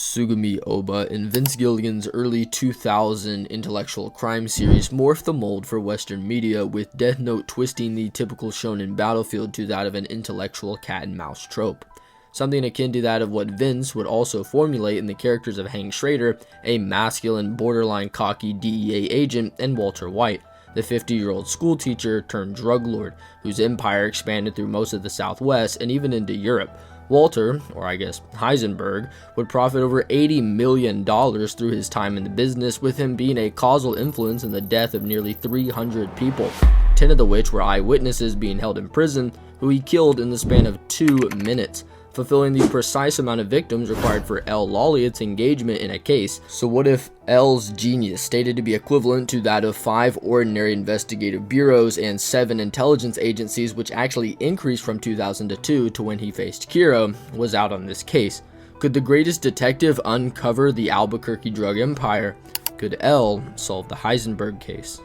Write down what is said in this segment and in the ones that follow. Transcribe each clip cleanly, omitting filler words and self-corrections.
Sugumi Oba and Vince Gilligan's early 2000 intellectual crime series morphed the mold for Western media, with Death Note twisting the typical shonen battlefield to that of an intellectual cat-and-mouse trope. Something akin to that of what Vince would also formulate in the characters of Hank Schrader, a masculine, borderline cocky DEA agent, and Walter White, the 50-year-old schoolteacher turned drug lord, whose empire expanded through most of the Southwest and even into Europe. Walter, or I guess Heisenberg, would profit over $80 million through his time in the business, with him being a causal influence in the death of nearly 300 people, 10 of which were eyewitnesses being held in prison, who he killed in the span of 2 minutes, fulfilling the precise amount of victims required for Lawliet's engagement in a case. So what if L's genius, stated to be equivalent to that of 5 ordinary investigative bureaus and 7 intelligence agencies, which actually increased from 2002 to when he faced Kira, was out on this case? Could the greatest detective uncover the Albuquerque drug empire? Could L solve the Heisenberg case?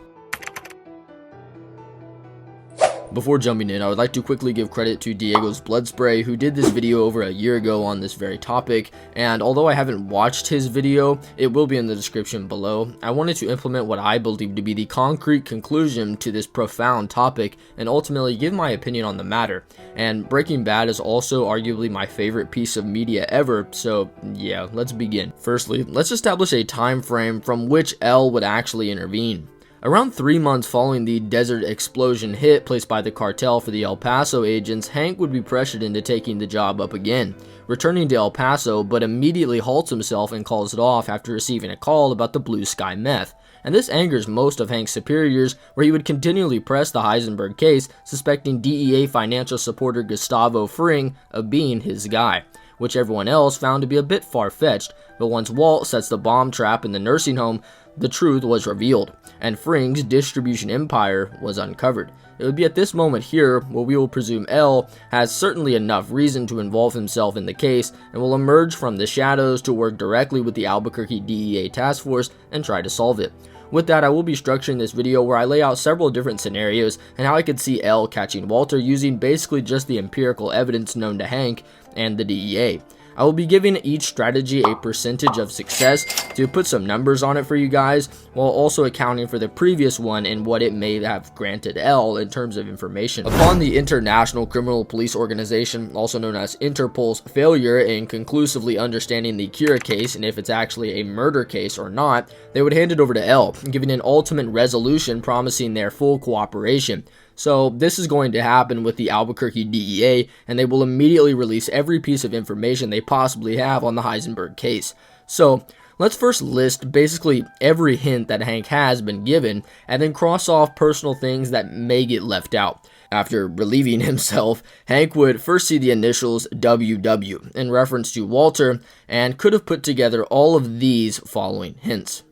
Before jumping in, I would like to quickly give credit to Diego's Blood Spray, who did this video over a year ago on this very topic, and although I haven't watched his video, it will be in the description below. I wanted to implement what I believe to be the concrete conclusion to this profound topic, and ultimately give my opinion on the matter. And Breaking Bad is also arguably my favorite piece of media ever, so yeah, let's begin. Firstly, let's establish a time frame from which L would actually intervene. Around 3 months following the Desert Explosion hit placed by the cartel for the El Paso agents, Hank would be pressured into taking the job up again, returning to El Paso, but immediately halts himself and calls it off after receiving a call about the Blue Sky meth. And this angers most of Hank's superiors, where he would continually press the Heisenberg case, suspecting DEA financial supporter Gustavo Fring of being his guy, which everyone else found to be a bit far-fetched. But once Walt sets the bomb trap in the nursing home, the truth was revealed, and Fring's distribution empire was uncovered. It would be at this moment here where we will presume L has certainly enough reason to involve himself in the case, and will emerge from the shadows to work directly with the Albuquerque DEA task force and try to solve it. With that, I will be structuring this video where I lay out several different scenarios and how I could see L catching Walter using basically just the empirical evidence known to Hank and the DEA. I will be giving each strategy a percentage of success to put some numbers on it for you guys, while also accounting for the previous one and what it may have granted L in terms of information. Upon the International Criminal Police Organization, also known as Interpol's failure in conclusively understanding the Kira case and if it's actually a murder case or not, they would hand it over to L, giving an ultimate resolution promising their full cooperation. So this is going to happen with the Albuquerque DEA, and they will immediately release every piece of information they possibly have on the Heisenberg case. So let's first list basically every hint that Hank has been given, and then cross off personal things that may get left out. After relieving himself, Hank would first see the initials WW in reference to Walter, and could have put together all of these following hints.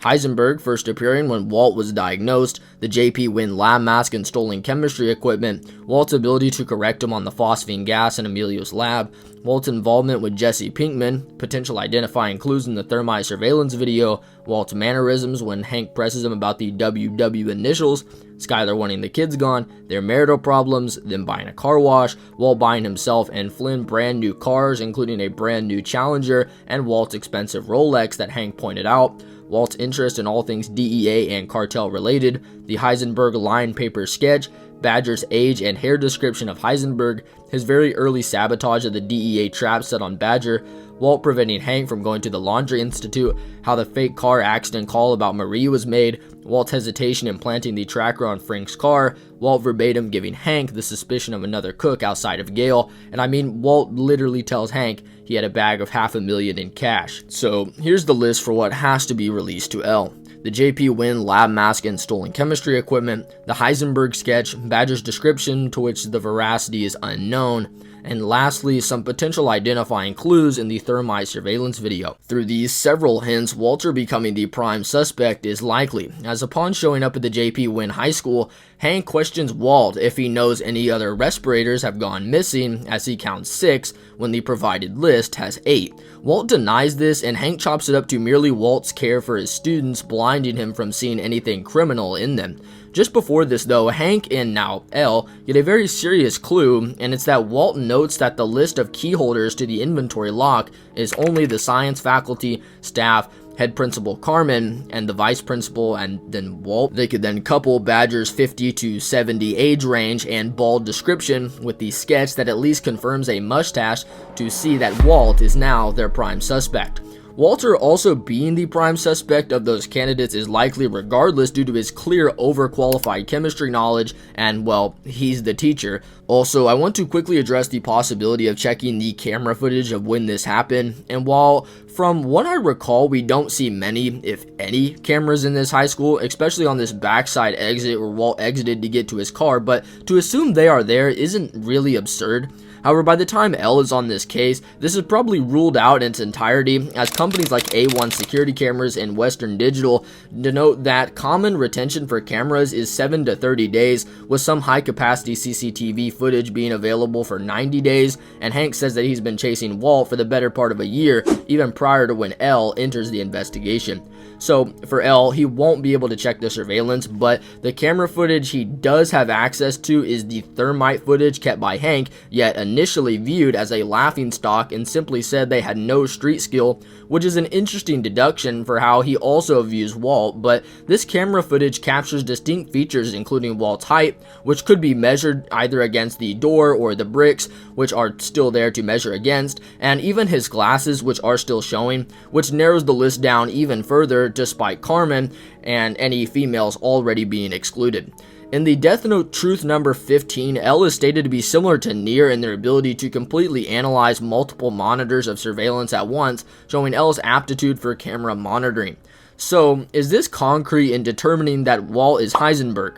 Heisenberg first appearing when Walt was diagnosed, the JP Wynn lab mask and stolen chemistry equipment, Walt's ability to correct him on the phosphine gas in Emilio's lab, Walt's involvement with Jesse Pinkman, potential identifying clues in the thermite surveillance video, Walt's mannerisms when Hank presses him about the WW initials, Skyler wanting the kids gone, their marital problems, them buying a car wash, Walt buying himself and Flynn brand new cars, including a brand new Challenger, and Walt's expensive Rolex that Hank pointed out, Walt's interest in all things DEA and cartel related, the Heisenberg line paper sketch, Badger's age and hair description of Heisenberg, his very early sabotage of the DEA trap set on Badger, Walt preventing Hank from going to the Laundry Institute, how the fake car accident call about Marie was made, Walt's hesitation in planting the tracker on Frank's car, Walt verbatim giving Hank the suspicion of another cook outside of Gale, and I mean Walt literally tells Hank he had a bag of $500,000 in cash. So here's the list for what has to be released to L. The JP Wynn lab mask and stolen chemistry equipment, the Heisenberg sketch, Badger's description to which the veracity is unknown, and lastly, some potential identifying clues in the thermite surveillance video. Through these several hints, Walter becoming the prime suspect is likely, as upon showing up at the JP Wynn High School, Hank questions Walt if he knows any other respirators have gone missing, as he counts 6 when the provided list has 8. Walt denies this, and Hank chops it up to merely Walt's care for his students, blinding him from seeing anything criminal in them. Just before this though, Hank and now L get a very serious clue, and it's that Walt notes that the list of key holders to the inventory lock is only the science faculty, staff, head principal Carmen, and the vice principal, and then Walt. They could then couple Badger's 50 to 70 age range and bald description with the sketch that at least confirms a mustache to see that Walt is now their prime suspect. Walter also being the prime suspect of those candidates is likely regardless due to his clear overqualified chemistry knowledge and, well, he's the teacher. Also, I want to quickly address the possibility of checking the camera footage of when this happened, and while from what I recall we don't see many, if any, cameras in this high school, especially on this backside exit where Walt exited to get to his car, but to assume they are there isn't really absurd. However, by the time L is on this case, this is probably ruled out in its entirety, as companies like A1 Security Cameras and Western Digital denote that common retention for cameras is 7 to 30 days, with some high-capacity CCTV footage being available for 90 days, and Hank says that he's been chasing Walt for the better part of a year, even prior to when L enters the investigation. So, for L, he won't be able to check the surveillance, but the camera footage he does have access to is the thermite footage kept by Hank, yet initially viewed as a laughingstock and simply said they had no street skill, which is an interesting deduction for how he also views Walt, but this camera footage captures distinct features including Walt's height, which could be measured either against the door or the bricks, which are still there to measure against, and even his glasses, which are still showing, which narrows the list down even further despite Carmen and any females already being excluded. In the Death Note Truth number 15, L is stated to be similar to Nier in their ability to completely analyze multiple monitors of surveillance at once, showing L's aptitude for camera monitoring. So, is this concrete in determining that Walt is Heisenberg?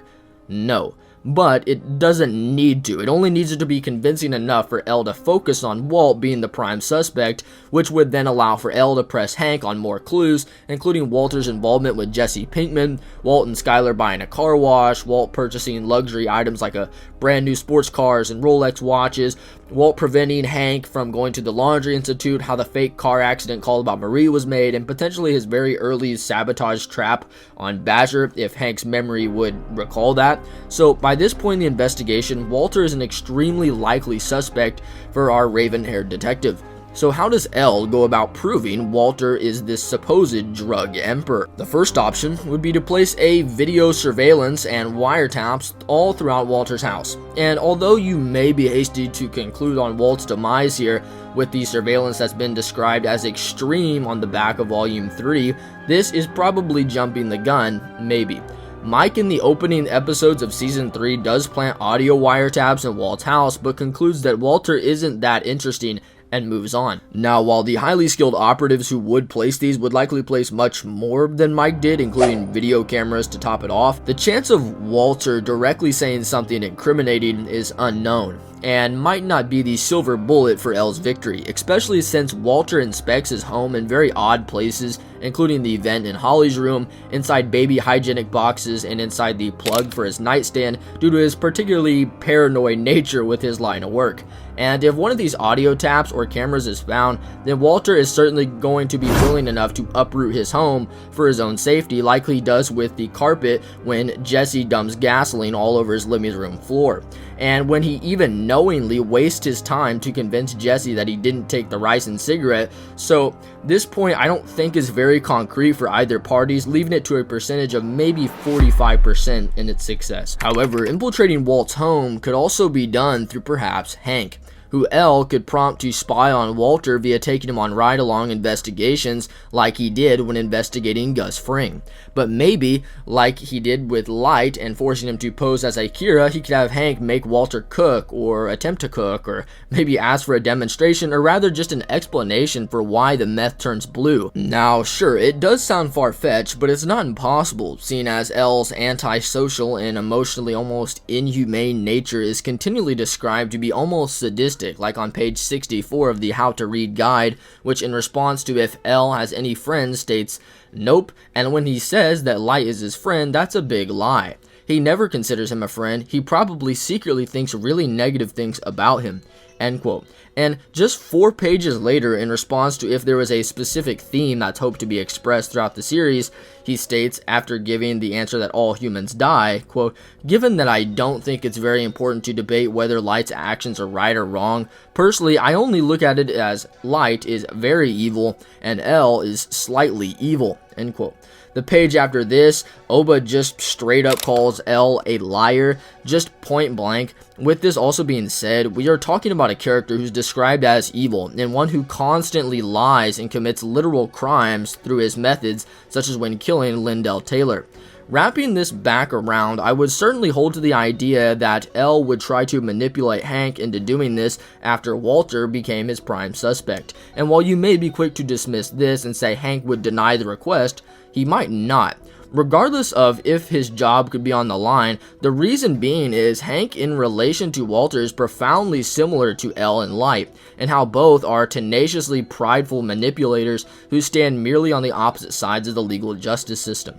No. But it doesn't need to. It only needs it to be convincing enough for L to focus on Walt being the prime suspect, which would then allow for L to press Hank on more clues, including Walter's involvement with Jesse Pinkman, Walt and Skylar buying a car wash, Walt purchasing luxury items like a brand new sports cars and Rolex watches, Walt preventing Hank from going to the Laundry Institute, how the fake car accident call about Marie was made, and potentially his very early sabotage trap on Badger, if Hank's memory would recall that. So by this point in the investigation, Walter is an extremely likely suspect for our raven-haired detective. So how does L go about proving Walter is this supposed drug emperor? The first option would be to place a video surveillance and wiretaps all throughout Walter's house. And although you may be hasty to conclude on Walt's demise here, with the surveillance that's been described as extreme on the back of Volume 3, this is probably jumping the gun, maybe. Mike in the opening episodes of Season 3 does plant audio wiretaps in Walt's house, but concludes that Walter isn't that interesting and moves on. Now, while the highly skilled operatives who would place these would likely place much more than Mike did, including video cameras to top it off, the chance of Walter directly saying something incriminating is unknown, and might not be the silver bullet for L's victory, especially since Walter inspects his home in very odd places, including the vent in Holly's room, inside baby hygienic boxes, and inside the plug for his nightstand due to his particularly paranoid nature with his line of work. And if one of these audio taps or cameras is found, then Walter is certainly going to be willing enough to uproot his home for his own safety, like he does with the carpet when Jesse dumps gasoline all over his living room floor. And when he even knowingly wastes his time to convince Jesse that he didn't take the rice and cigarette. So this point I don't think is very concrete for either parties, leaving it to a percentage of maybe 45% in its success. However, infiltrating Walt's home could also be done through perhaps Hank, who L could prompt to spy on Walter via taking him on ride-along investigations like he did when investigating Gus Fring. But maybe, like he did with Light and forcing him to pose as Akira, he could have Hank make Walter cook or attempt to cook, or maybe ask for a demonstration, or rather just an explanation for why the meth turns blue. Now sure, it does sound far-fetched, but it's not impossible, seeing as L's antisocial and emotionally almost inhumane nature is continually described to be almost sadistic, like on page 64 of the How to Read guide, which in response to if L has any friends states, nope, and when he says that Light is his friend, that's a big lie. He never considers him a friend, he probably secretly thinks really negative things about him. end quote. And just 4 pages later, in response to if there was a specific theme that's hoped to be expressed throughout the series, he states, after giving the answer that all humans die, quote, "Given that I don't think it's very important to debate whether Light's actions are right or wrong, personally I only look at it as Light is very evil and L is slightly evil," end quote. The page after this, Oba just straight up calls L a liar, just point blank. With this also being said, we are talking about a character who's described as evil, and one who constantly lies and commits literal crimes through his methods, such as when killing Lindell Taylor. Wrapping this back around, I would certainly hold to the idea that L would try to manipulate Hank into doing this after Walter became his prime suspect. And while you may be quick to dismiss this and say Hank would deny the request, he might not. Regardless of if his job could be on the line, the reason being is Hank in relation to Walter is profoundly similar to L and Light, and how both are tenaciously prideful manipulators who stand merely on the opposite sides of the legal justice system.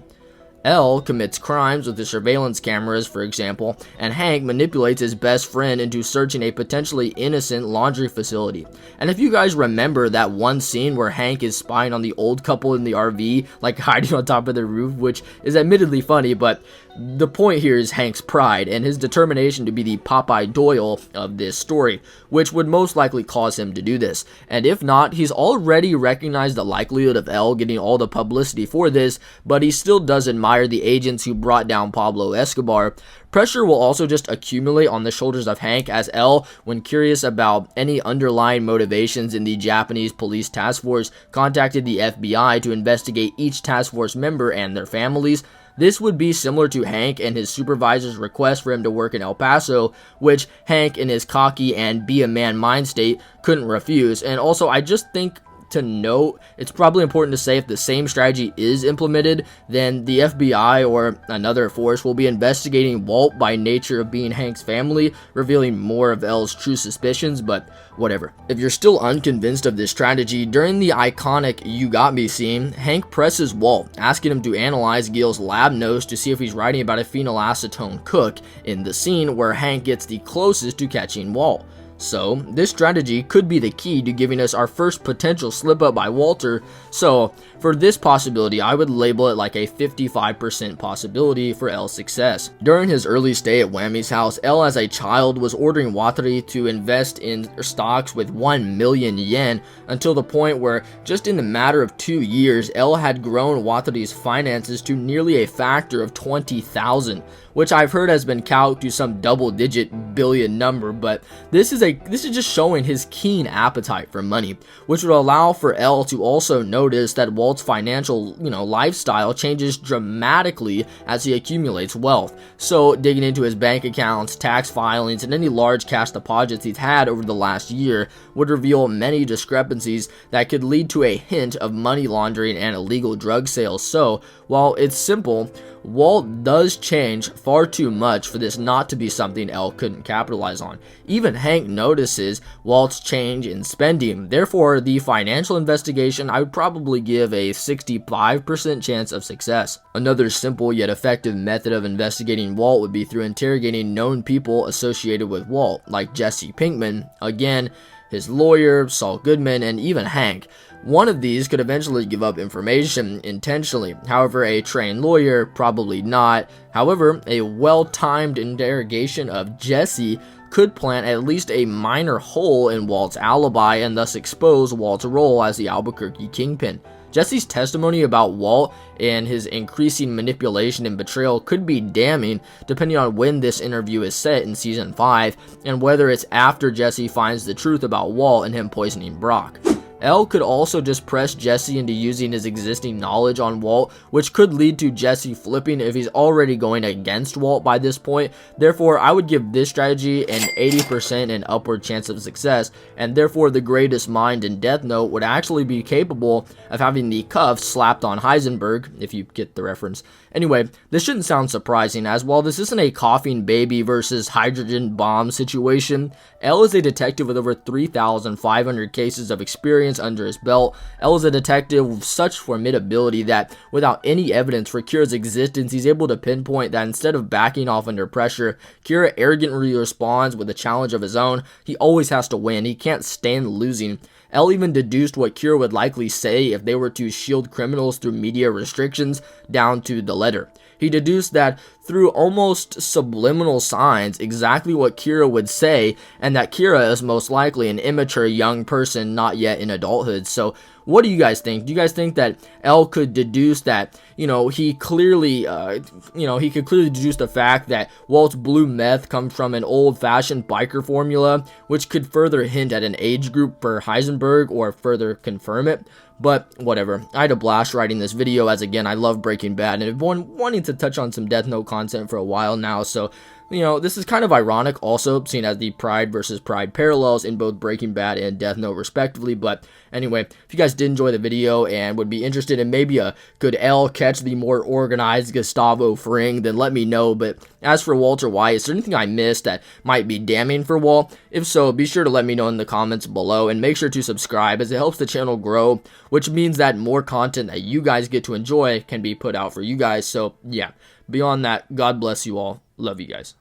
L commits crimes with the surveillance cameras, for example, and Hank manipulates his best friend into searching a potentially innocent laundry facility. And if you guys remember that one scene where Hank is spying on the old couple in the RV, like hiding on top of the roof, which is admittedly funny, but the point here is Hank's pride and his determination to be the Popeye Doyle of this story, which would most likely cause him to do this. And if not, he's already recognized the likelihood of L getting all the publicity for this, but he still does admire the agents who brought down Pablo Escobar. Pressure will also just accumulate on the shoulders of Hank as L, when curious about any underlying motivations in the Japanese police task force, contacted the FBI to investigate each task force member and their families. This would be similar to Hank and his supervisor's request for him to work in El Paso, which Hank in his cocky and be a man mind state couldn't refuse. And also, I just think to note, it's probably important to say if the same strategy is implemented, then the FBI or another force will be investigating Walt by nature of being Hank's family, revealing more of L's true suspicions, but whatever. If you're still unconvinced of this strategy, during the iconic "You Got Me" scene, Hank presses Walt, asking him to analyze Gil's lab notes to see if he's writing about a phenylacetone cook in the scene where Hank gets the closest to catching Walt. So, this strategy could be the key to giving us our first potential slip-up by Walter, so for this possibility, I would label it like a 55% possibility for L's success. During his early stay at Whammy's house, L as a child was ordering Watari to invest in stocks with 1 million yen, until the point where, just in the matter of 2 years, L had grown Watari's finances to nearly a factor of 20,000, which I've heard has been calculated to some double-digit billion number, but this is just showing his keen appetite for money, which would allow for L to also notice that Walt's financial, lifestyle changes dramatically as he accumulates wealth. So, digging into his bank accounts, tax filings, and any large cash deposits he's had over the last year would reveal many discrepancies that could lead to a hint of money laundering and illegal drug sales. So, while it's simple, Walt does change far too much for this not to be something L couldn't capitalize on. Even Hank notices Walt's change in spending. Therefore, the financial investigation, I would probably give a 65% chance of success. Another simple yet effective method of investigating Walt would be through interrogating known people associated with Walt, like Jesse Pinkman, again, his lawyer, Saul Goodman, and even Hank. One of these could eventually give up information intentionally. However, a trained lawyer, probably not. However, a well-timed interrogation of Jesse could plant at least a minor hole in Walt's alibi and thus expose Walt's role as the Albuquerque kingpin. Jesse's testimony about Walt and his increasing manipulation and betrayal could be damning, depending on when this interview is set in Season 5, and whether it's after Jesse finds the truth about Walt and him poisoning Brock. L could also just press Jesse into using his existing knowledge on Walt, which could lead to Jesse flipping if he's already going against Walt by this point. Therefore, I would give this strategy an 80% and upward chance of success, and therefore the greatest mind in Death Note would actually be capable of having the cuffs slapped on Heisenberg, if you get the reference. Anyway, this shouldn't sound surprising, as while this isn't a coughing baby versus hydrogen bomb situation, L is a detective with over 3,500 cases of experience experience under his belt, L is a detective with such formidability that without any evidence for Kira's existence, he's able to pinpoint that instead of backing off under pressure, Kira arrogantly responds with a challenge of his own. He always has to win. He can't stand losing. L even deduced what Kira would likely say if they were to shield criminals through media restrictions down to the letter. He deduced that through almost subliminal signs exactly what Kira would say, and that Kira is most likely an immature young person not yet in adulthood. So what do you guys think? Do you guys think that L could deduce that, he clearly, he could clearly deduce the fact that Walt's blue meth comes from an old-fashioned biker formula, which could further hint at an age group for Heisenberg or further confirm it? But whatever, I had a blast writing this video, as again, I love Breaking Bad, and I've been wanting to touch on some Death Note content for a while now, so this is kind of ironic also, seen as the Pride versus Pride parallels in both Breaking Bad and Death Note respectively. But anyway, if you guys did enjoy the video and would be interested in maybe could L catch the more organized Gustavo Fring, then let me know. But as for Walter White, is there anything I missed that might be damning for Walt? If so, be sure to let me know in the comments below, and make sure to subscribe as it helps the channel grow, which means that more content that you guys get to enjoy can be put out for you guys. So yeah, beyond that, God bless you all. Love you guys.